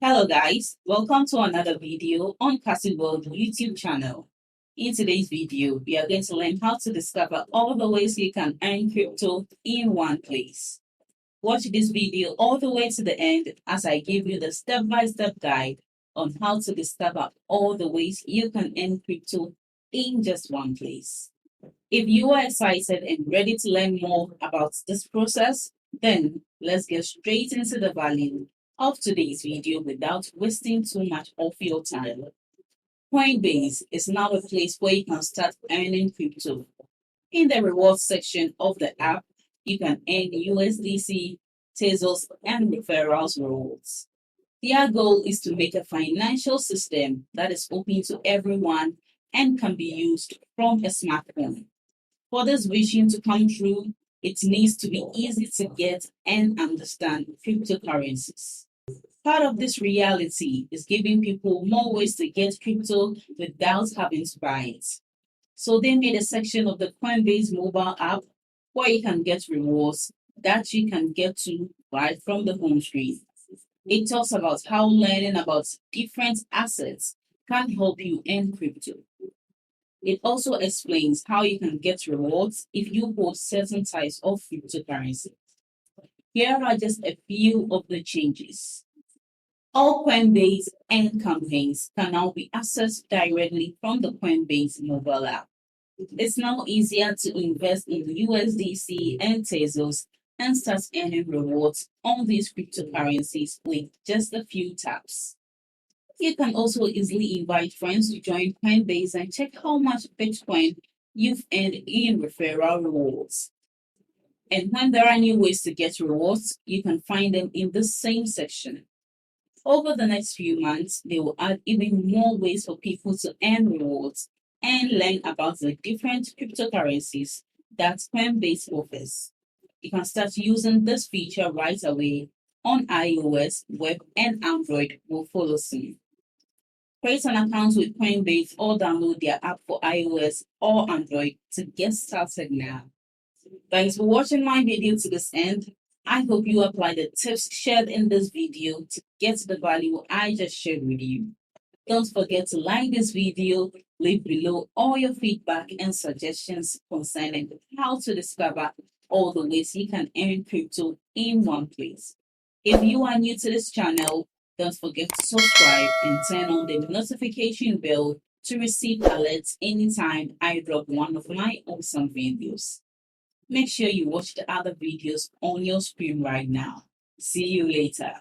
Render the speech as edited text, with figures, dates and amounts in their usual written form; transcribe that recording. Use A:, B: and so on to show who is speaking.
A: Hello guys, welcome to another video on Cassy World YouTube channel. In today's video, we are going to learn how to discover all the ways you can earn crypto in one place. Watch this video all the way to the end as I give you the step-by-step guide on how to discover all the ways you can earn crypto in just one place. If you are excited and ready to learn more about this process, then let's get straight into the value of today's video without wasting too much of your time. Coinbase is now a place where you can start earning crypto. In the rewards section of the app, you can earn USDC, Tezos, and referrals rewards. Their goal is to make a financial system that is open to everyone and can be used from a smartphone. For this vision to come true, it needs to be easy to get and understand cryptocurrencies. Part of this reality is giving people more ways to get crypto without having to buy it. So they made a section of the Coinbase mobile app where you can get rewards that you can get to right from the home screen. It talks about how learning about different assets can help you earn crypto. It also explains how you can get rewards if you hold certain types of cryptocurrency. Here are just a few of the changes. All Coinbase and campaigns can now be accessed directly from the Coinbase mobile app. It's now easier to invest in USDC and Tezos and start earning rewards on these cryptocurrencies with just a few taps. You can also easily invite friends to join Coinbase and check how much Bitcoin you've earned in referral rewards. And when there are new ways to get rewards, you can find them in the same section. Over the next few months, they will add even more ways for people to earn rewards and learn about the different cryptocurrencies that Coinbase offers. You can start using this feature right away on iOS, web, and Android will follow soon. Create an account with Coinbase or download their app for iOS or Android to get started now. Thanks for watching my video to this end. I hope you apply the tips shared in this video to get the value I just shared with you. Don't forget to like this video, leave below all your feedback and suggestions concerning how to discover all the ways you can earn crypto in one place. If you are new to this channel, don't forget to subscribe and turn on the notification bell to receive alerts anytime I drop one of my awesome videos. Make sure you watch the other videos on your screen right now. See you later.